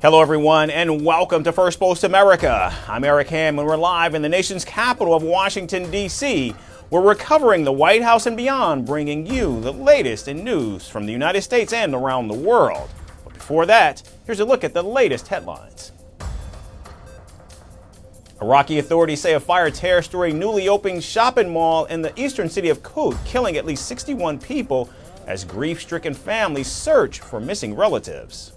Hello, everyone, and welcome to Firstpost America. I'm Eric Ham, and we're live in the nation's capital of Washington, D.C. We're covering the White House and beyond, bringing you the latest in news from the United States and around the world. But before that, here's a look at the latest headlines. Iraqi authorities say a fire tears through a newly opened shopping mall in the eastern city of Kut, killing at least 61 people as grief-stricken families search for missing relatives.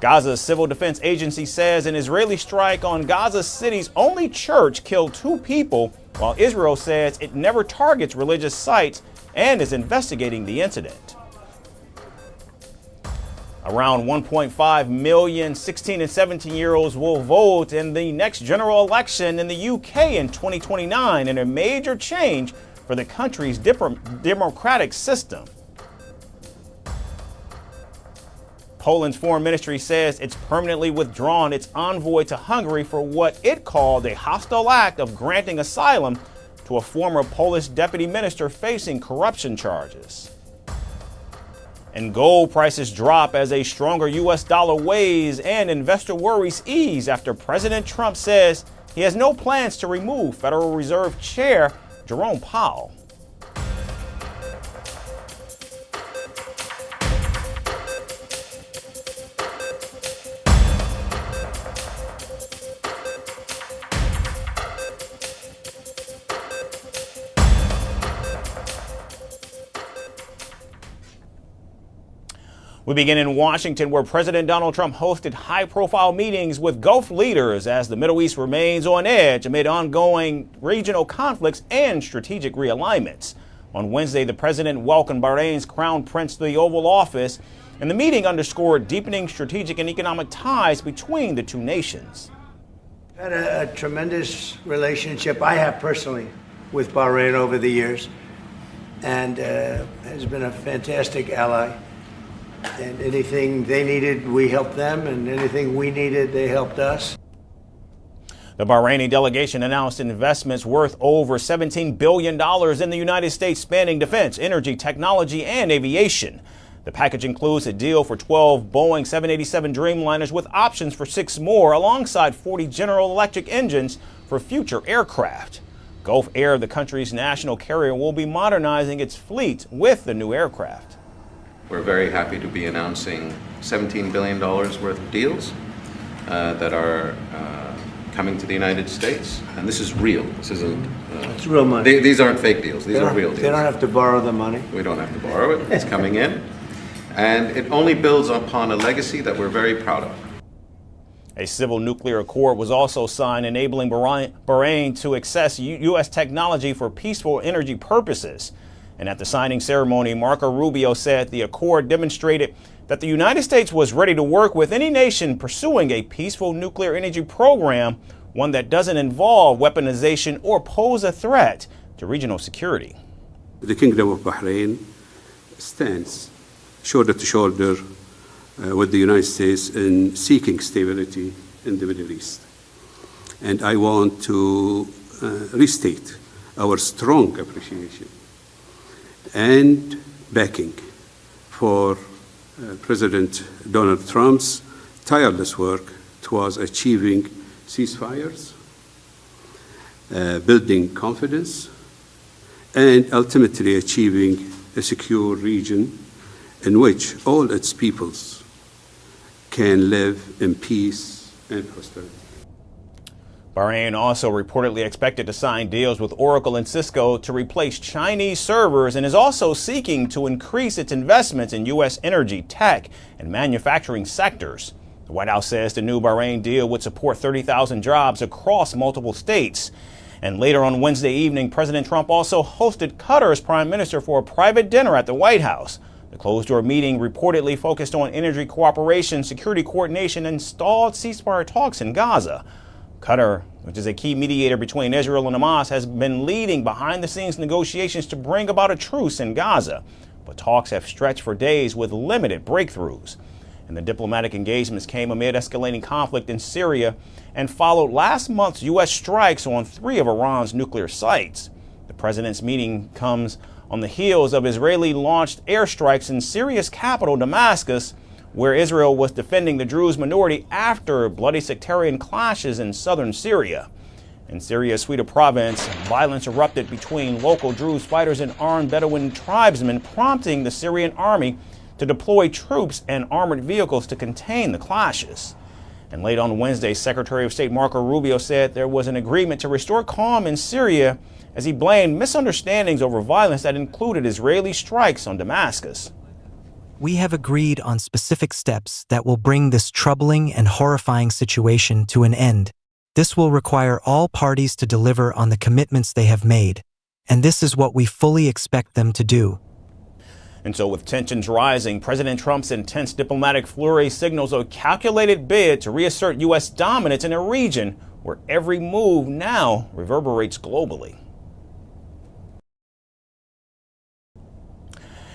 Gaza's civil defense agency says an Israeli strike on Gaza City's only church killed 2 people, while Israel says it never targets religious sites and is investigating the incident. Around 1.5 million 16 and 17-year-olds will vote in the next general election in the UK in 2029, in a major change for the country's democratic system. Poland's foreign ministry says it's permanently withdrawn its envoy to Hungary for what it called a hostile act of granting asylum to a former Polish deputy minister facing corruption charges. And gold prices drop as a stronger U.S. dollar weighs and investor worries ease after President Trump says he has no plans to remove Federal Reserve Chair Jerome Powell. We begin in Washington, where President Donald Trump hosted high-profile meetings with Gulf leaders as the Middle East remains on edge amid ongoing regional conflicts and strategic realignments. On Wednesday, the president welcomed Bahrain's Crown Prince to the Oval Office, and the meeting underscored deepening strategic and economic ties between the two nations. Had a tremendous relationship I have personally with Bahrain over the years, and has been a fantastic ally. And anything they needed, we helped them, and anything we needed, they helped us. The Bahraini delegation announced investments worth over $17 billion in the United States, spanning defense, energy, technology, and aviation. The package includes a deal for 12 Boeing 787 Dreamliners with options for 6 more, alongside 40 General Electric engines for future aircraft. Gulf Air, the country's national carrier, will be modernizing its fleet with the new aircraft. We're very happy to be announcing $17 billion worth of deals that are coming to the United States. And this is real. This isn't... it's real money. These aren't fake deals. These are real deals. They don't have to borrow the money. We don't have to borrow it. It's coming in. And it only builds upon a legacy that we're very proud of. A civil nuclear accord was also signed, enabling Bahrain to access U.S. technology for peaceful energy purposes. And at the signing ceremony, Marco Rubio said the accord demonstrated that the United States was ready to work with any nation pursuing a peaceful nuclear energy program, one that doesn't involve weaponization or pose a threat to regional security. The Kingdom of Bahrain stands shoulder to shoulder with the United States in seeking stability in the Middle East. And I want to restate our strong appreciation and backing for President Donald Trump's tireless work towards achieving ceasefires, building confidence, and ultimately achieving a secure region in which all its peoples can live in peace and prosperity. Bahrain also reportedly expected to sign deals with Oracle and Cisco to replace Chinese servers, and is also seeking to increase its investments in U.S. energy, tech, and manufacturing sectors. The White House says the new Bahrain deal would support 30,000 jobs across multiple states. And later on Wednesday evening, President Trump also hosted Qatar's prime minister for a private dinner at the White House. The closed-door meeting reportedly focused on energy cooperation, security coordination, and stalled ceasefire talks in Gaza. Qatar, which is a key mediator between Israel and Hamas, has been leading behind-the-scenes negotiations to bring about a truce in Gaza. But talks have stretched for days with limited breakthroughs. And the diplomatic engagements came amid escalating conflict in Syria and followed last month's U.S. strikes on 3 of Iran's nuclear sites. The president's meeting comes on the heels of Israeli-launched airstrikes in Syria's capital, Damascus, where Israel was defending the Druze minority after bloody sectarian clashes in southern Syria. In Syria's Sweida province, violence erupted between local Druze fighters and armed Bedouin tribesmen, prompting the Syrian army to deploy troops and armored vehicles to contain the clashes. And late on Wednesday, Secretary of State Marco Rubio said there was an agreement to restore calm in Syria as he blamed misunderstandings over violence that included Israeli strikes on Damascus. We have agreed on specific steps that will bring this troubling and horrifying situation to an end. This will require all parties to deliver on the commitments they have made, and this is what we fully expect them to do. And so with tensions rising, President Trump's intense diplomatic flurry signals a calculated bid to reassert U.S. dominance in a region where every move now reverberates globally.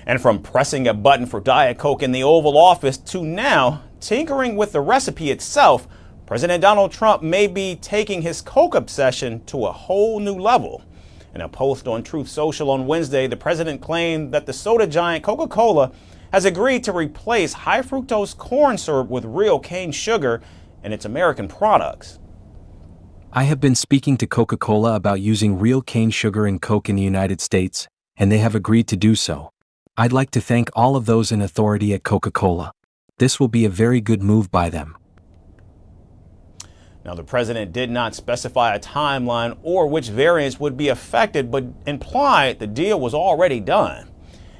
And from pressing a button for Diet Coke in the Oval Office to now tinkering with the recipe itself, President Donald Trump may be taking his Coke obsession to a whole new level. In a post on Truth Social on Wednesday, the president claimed that the soda giant Coca-Cola has agreed to replace high fructose corn syrup with real cane sugar in its American products. I have been speaking to Coca-Cola about using real cane sugar in Coke in the United States, and they have agreed to do so. I'd like to thank all of those in authority at Coca-Cola. This will be a very good move by them. Now, the president did not specify a timeline or which variants would be affected, but implied the deal was already done.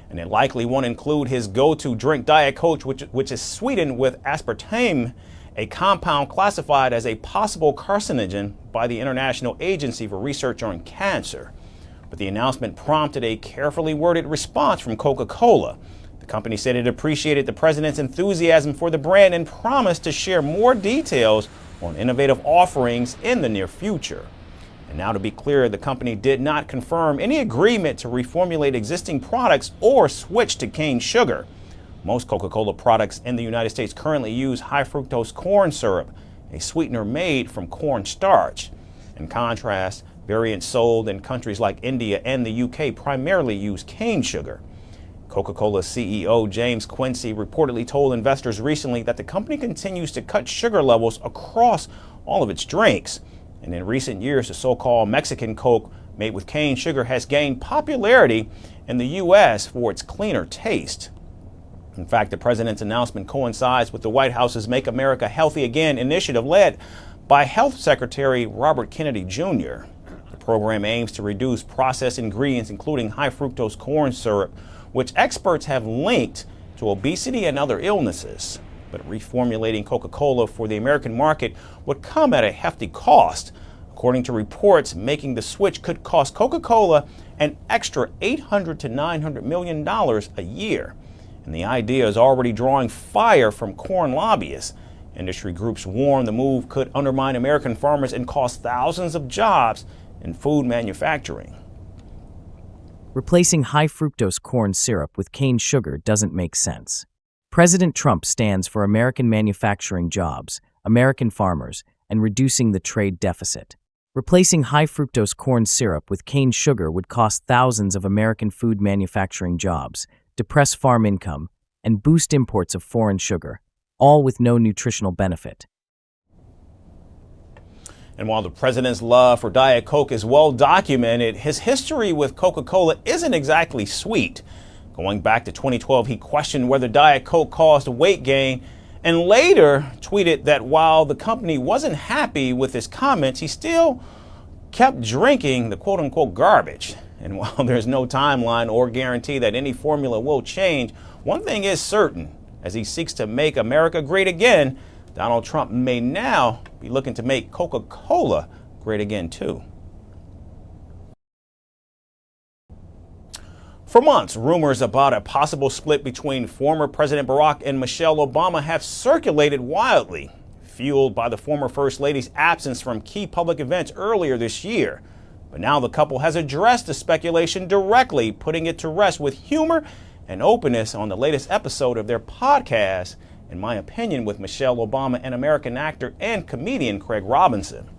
And it likely won't include his go-to drink, Diet Coke, which is sweetened with aspartame, a compound classified as a possible carcinogen by the International Agency for Research on Cancer. But the announcement prompted a carefully worded response from Coca-Cola. The company said it appreciated the president's enthusiasm for the brand and promised to share more details on innovative offerings in the near future. And now, to be clear, the company did not confirm any agreement to reformulate existing products or switch to cane sugar. Most Coca-Cola products in the United States currently use high fructose corn syrup, a sweetener made from corn starch. In contrast, variants sold in countries like India and the UK primarily use cane sugar. Coca-Cola CEO James Quincy reportedly told investors recently that the company continues to cut sugar levels across all of its drinks. And in recent years, the so-called Mexican Coke made with cane sugar has gained popularity in the U.S. for its cleaner taste. In fact, the president's announcement coincides with the White House's Make America Healthy Again initiative led by Health Secretary Robert Kennedy Jr. The program aims to reduce processed ingredients, including high fructose corn syrup, which experts have linked to obesity and other illnesses. But reformulating Coca-Cola for the American market would come at a hefty cost. According to reports, making the switch could cost Coca-Cola an extra $800 to $900 million a year. And the idea is already drawing fire from corn lobbyists. Industry groups warn the move could undermine American farmers and cost thousands of jobs in food manufacturing. Replacing high fructose corn syrup with cane sugar doesn't make sense. President Trump stands for American manufacturing jobs, American farmers, and reducing the trade deficit. Replacing high fructose corn syrup with cane sugar would cost thousands of American food manufacturing jobs, depress farm income, and boost imports of foreign sugar, all with no nutritional benefit. And while the president's love for Diet Coke is well documented, his history with Coca-Cola isn't exactly sweet. Going back to 2012, he questioned whether Diet Coke caused weight gain and later tweeted that while the company wasn't happy with his comments, he still kept drinking the quote-unquote garbage. And while there's no timeline or guarantee that any formula will change, one thing is certain. As he seeks to make America great again, Donald Trump may now be looking to make Coca-Cola great again, too. For months, rumors about a possible split between former President Barack and Michelle Obama have circulated wildly, fueled by the former First Lady's absence from key public events earlier this year. But now the couple has addressed the speculation directly, putting it to rest with humor and openness on the latest episode of their podcast, In My Opinion, with Michelle Obama and American actor and comedian Craig Robinson.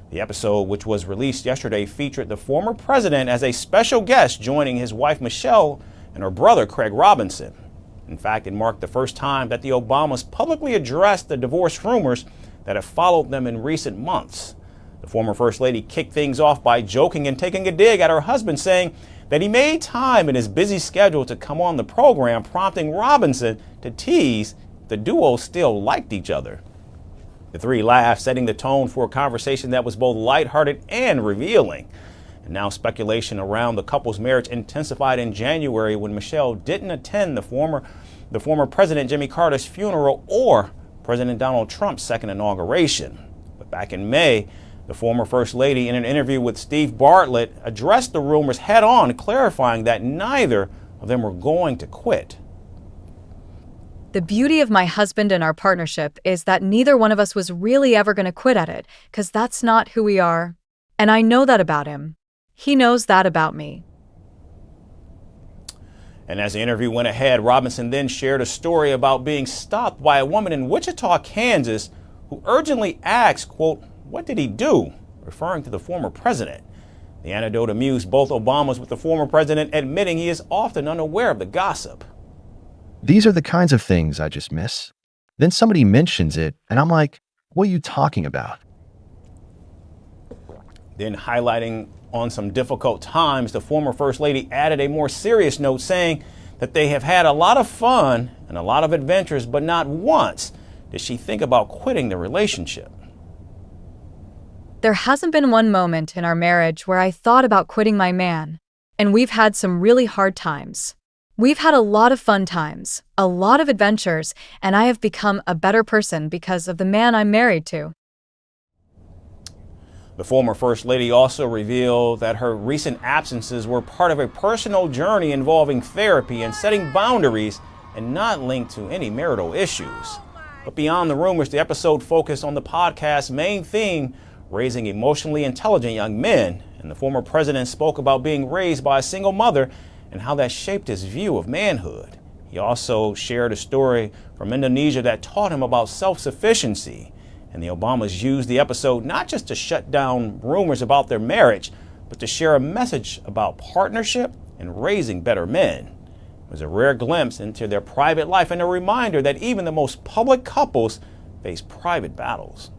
The episode, which was released yesterday, featured the former president as a special guest, joining his wife Michelle and her brother Craig Robinson. In fact, it marked the first time that the Obamas publicly addressed the divorce rumors that have followed them in recent months. The former First Lady kicked things off by joking and taking a dig at her husband, saying that he made time in his busy schedule to come on the program, prompting Robinson to tease if the duo still liked each other. The three laughed, setting the tone for a conversation that was both lighthearted and revealing. And now speculation around the couple's marriage intensified in January when Michelle didn't attend the former President Jimmy Carter's funeral or President Donald Trump's second inauguration. But back in May, the former First Lady, in an interview with Steve Bartlett, addressed the rumors head on, clarifying that neither of them were going to quit. The beauty of my husband and our partnership is that neither one of us was really ever going to quit at it, because that's not who we are. And I know that about him. He knows that about me. And as the interview went ahead, Robinson then shared a story about being stopped by a woman in Wichita, Kansas, who urgently asked, quote, "What did he do?" referring to the former president. The anecdote amused both Obamas, with the former president admitting he is often unaware of the gossip. These are the kinds of things I just miss. Then somebody mentions it, and I'm like, what are you talking about? Then, highlighting on some difficult times, the former First Lady added a more serious note, saying that they have had a lot of fun and a lot of adventures, but not once did she think about quitting the relationship. There hasn't been one moment in our marriage where I thought about quitting my man, and we've had some really hard times. We've had a lot of fun times, a lot of adventures, and I have become a better person because of the man I'm married to. The former First Lady also revealed that her recent absences were part of a personal journey involving therapy and setting boundaries, and not linked to any marital issues. But beyond the rumors, the episode focused on the podcast's main theme, raising emotionally intelligent young men. And the former president spoke about being raised by a single mother and how that shaped his view of manhood. He also shared a story from Indonesia that taught him about self-sufficiency. And the Obamas used the episode not just to shut down rumors about their marriage, but to share a message about partnership and raising better men. It was a rare glimpse into their private life and a reminder that even the most public couples face private battles.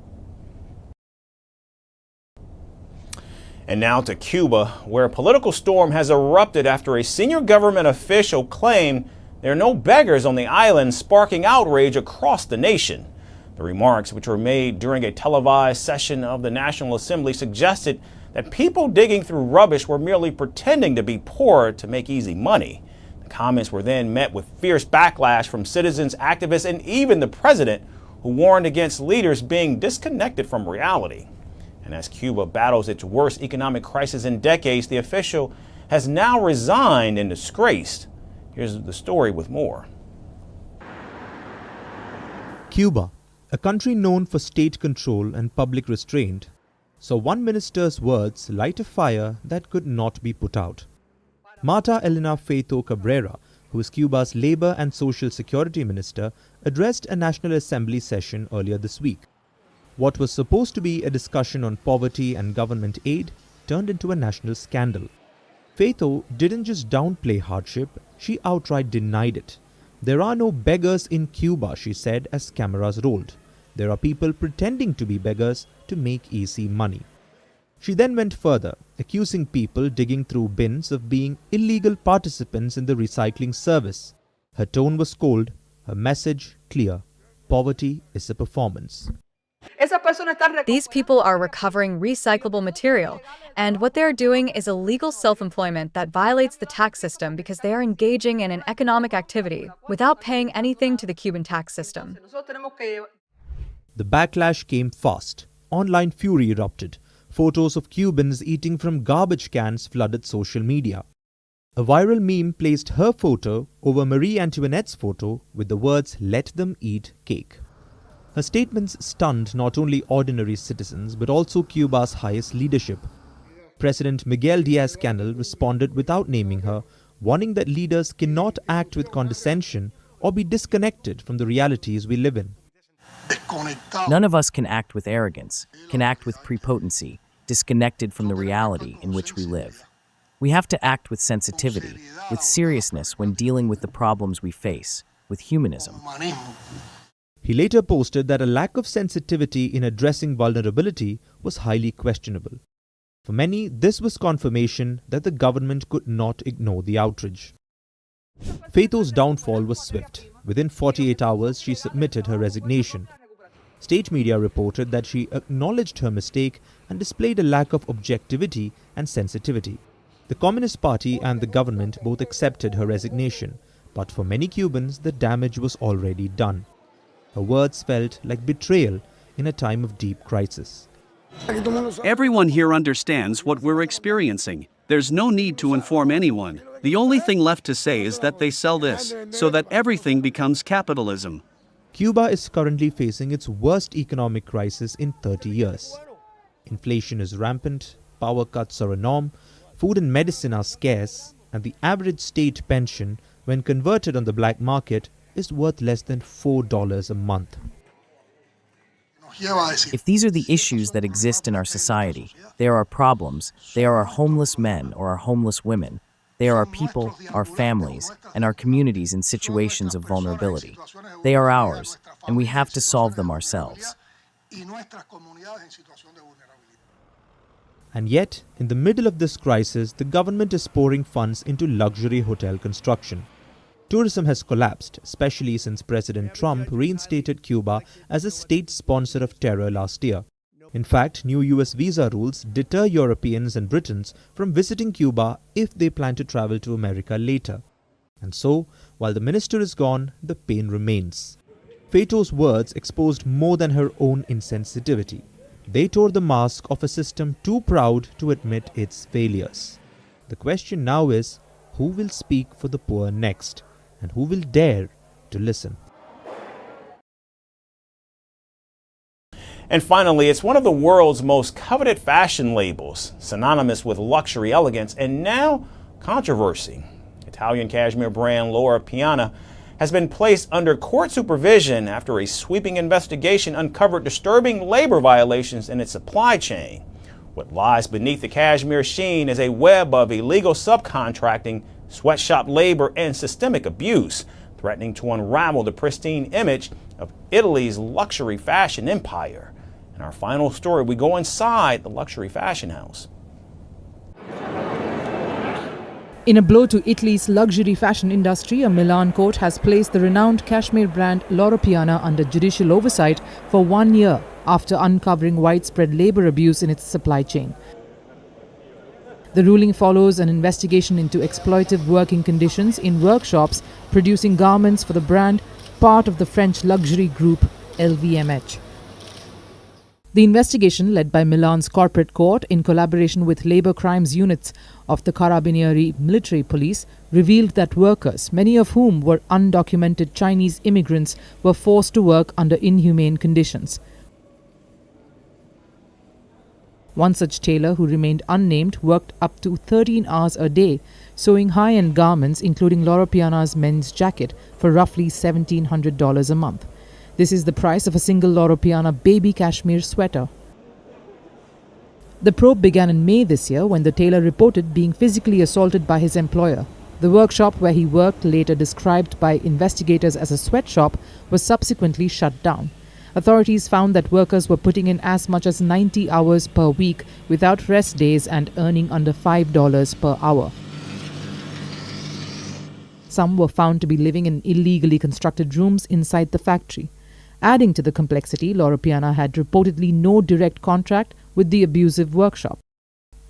And now to Cuba, where a political storm has erupted after a senior government official claimed there are no beggars on the island, sparking outrage across the nation. The remarks, which were made during a televised session of the National Assembly, suggested that people digging through rubbish were merely pretending to be poor to make easy money. The comments were then met with fierce backlash from citizens, activists, and even the president, who warned against leaders being disconnected from reality. And as Cuba battles its worst economic crisis in decades, the official has now resigned and disgraced. Here's the story with more. Cuba, a country known for state control and public restraint, saw one minister's words light a fire that could not be put out. Marta Elena Feito Cabrera, who is Cuba's Labor and Social Security Minister, addressed a National Assembly session earlier this week. What was supposed to be a discussion on poverty and government aid turned into a national scandal. Feito didn't just downplay hardship, she outright denied it. There are no beggars in Cuba, she said as cameras rolled. There are people pretending to be beggars to make easy money. She then went further, accusing people digging through bins of being illegal participants in the recycling service. Her tone was cold, her message clear. Poverty is a performance. These people are recovering recyclable material, and what they are doing is illegal self-employment that violates the tax system because they are engaging in an economic activity without paying anything to the Cuban tax system. The backlash came fast. Online fury erupted. Photos of Cubans eating from garbage cans flooded social media. A viral meme placed her photo over Marie Antoinette's photo with the words, "Let them eat cake." Her statements stunned not only ordinary citizens but also Cuba's highest leadership. President Miguel Diaz-Canel responded without naming her, warning that leaders cannot act with condescension or be disconnected from the realities we live in. None of us can act with arrogance, can act with prepotency, disconnected from the reality in which we live. We have to act with sensitivity, with seriousness when dealing with the problems we face. with humanism. He later posted that a lack of sensitivity in addressing vulnerability was highly questionable. For many, this was confirmation that the government could not ignore the outrage. Faito's downfall was swift. Within 48 hours, she submitted her resignation. State media reported that she acknowledged her mistake and displayed a lack of objectivity and sensitivity. The Communist Party and the government both accepted her resignation, but for many Cubans, the damage was already done. Her words felt like betrayal in a time of deep crisis. Everyone here understands what we're experiencing. There's no need to inform anyone. The only thing left to say is that they sell this, so that everything becomes capitalism. Cuba is currently facing its worst economic crisis in 30 years. Inflation is rampant, power cuts are a norm, food and medicine are scarce, and the average state pension, when converted on the black market, is worth less than $4 a month. If these are the issues that exist in our society, they are our problems, they are our homeless men or our homeless women, they are our people, our families, and our communities in situations of vulnerability. They are ours, and we have to solve them ourselves. And yet, in the middle of this crisis, the government is pouring funds into luxury hotel construction. Tourism has collapsed, especially since President Trump reinstated Cuba as a state sponsor of terror last year. In fact, new US visa rules deter Europeans and Britons from visiting Cuba if they plan to travel to America later. And so, while the minister is gone, the pain remains. Faito's words exposed more than her own insensitivity. They tore the mask of a system too proud to admit its failures. The question now is, who will speak for the poor next? And who will dare to listen? And finally, it's one of the world's most coveted fashion labels, synonymous with luxury elegance, and now controversy. Italian cashmere brand Loro Piana has been placed under court supervision after a sweeping investigation uncovered disturbing labor violations in its supply chain. What lies beneath the cashmere sheen is a web of illegal subcontracting, sweatshop labor, and systemic abuse, threatening to unravel the pristine image of Italy's luxury fashion empire. In our final story, we go inside the luxury fashion house. In a blow to Italy's luxury fashion industry, a Milan court has placed the renowned cashmere brand Loro Piana under judicial oversight for 1 year after uncovering widespread labor abuse in its supply chain. The ruling follows an investigation into exploitive working conditions in workshops producing garments for the brand, part of the French luxury group LVMH. The investigation, led by Milan's corporate court in collaboration with labor crimes units of the Carabinieri military police, revealed that workers, many of whom were undocumented Chinese immigrants, were forced to work under inhumane conditions. One such tailor, who remained unnamed, worked up to 13 hours a day, sewing high-end garments including Loro Piana's men's jacket for roughly $1,700 a month. This is the price of a single Loro Piana baby cashmere sweater. The probe began in May this year when the tailor reported being physically assaulted by his employer. The workshop where he worked, later described by investigators as a sweatshop, was subsequently shut down. Authorities found that workers were putting in as much as 90 hours per week without rest days and earning under $5 per hour. Some were found to be living in illegally constructed rooms inside the factory. Adding to the complexity, Loro Piana had reportedly no direct contract with the abusive workshop.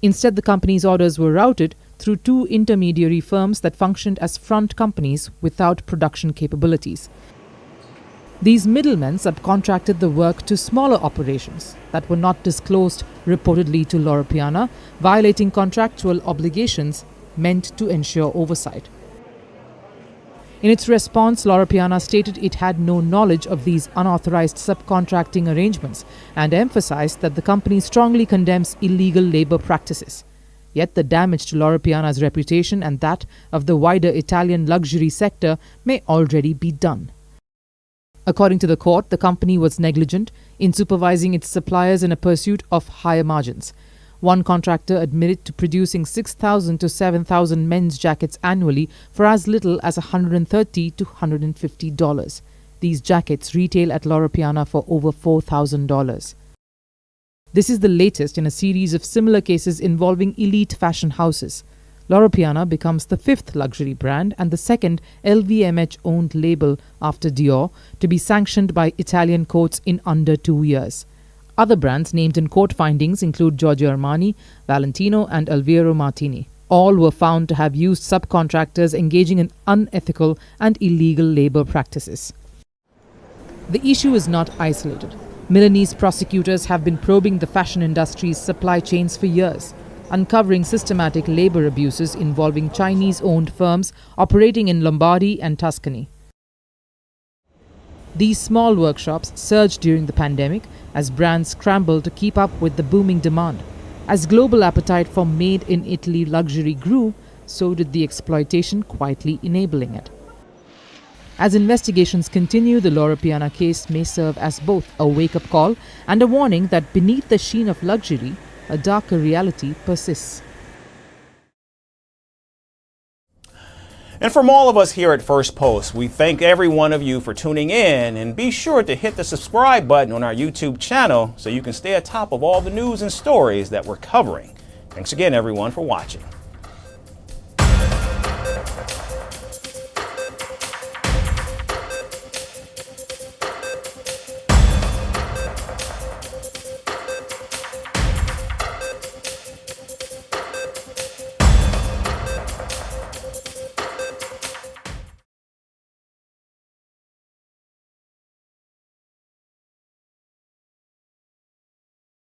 Instead, the company's orders were routed through two intermediary firms that functioned as front companies without production capabilities. These middlemen subcontracted the work to smaller operations that were not disclosed reportedly to Loro Piana, violating contractual obligations meant to ensure oversight. In its response, Loro Piana stated it had no knowledge of these unauthorized subcontracting arrangements and emphasized that the company strongly condemns illegal labor practices. Yet the damage to Loro Piana's reputation and that of the wider Italian luxury sector may already be done. According to the court, the company was negligent in supervising its suppliers in a pursuit of higher margins. One contractor admitted to producing 6,000 to 7,000 men's jackets annually for as little as $130 to $150. These jackets retail at Loro Piana for over $4,000. This is the latest in a series of similar cases involving elite fashion houses. Loro Piana becomes the fifth luxury brand and the second LVMH-owned label after Dior to be sanctioned by Italian courts in under 2 years. Other brands named in court findings include Giorgio Armani, Valentino and Alvaro Martini. All were found to have used subcontractors engaging in unethical and illegal labor practices. The issue is not isolated. Milanese prosecutors have been probing the fashion industry's supply chains for years, uncovering systematic labor abuses involving Chinese-owned firms operating in Lombardy and Tuscany. These small workshops surged during the pandemic as brands scrambled to keep up with the booming demand. As global appetite for made-in-Italy luxury grew, so did the exploitation quietly enabling it. As investigations continue, the Loro Piana case may serve as both a wake-up call and a warning that beneath the sheen of luxury, a darker reality persists. And from all of us here at First Post, we thank every one of you for tuning in, and be sure to hit the subscribe button on our YouTube channel so you can stay atop of all the news and stories that we're covering. Thanks again, everyone, for watching.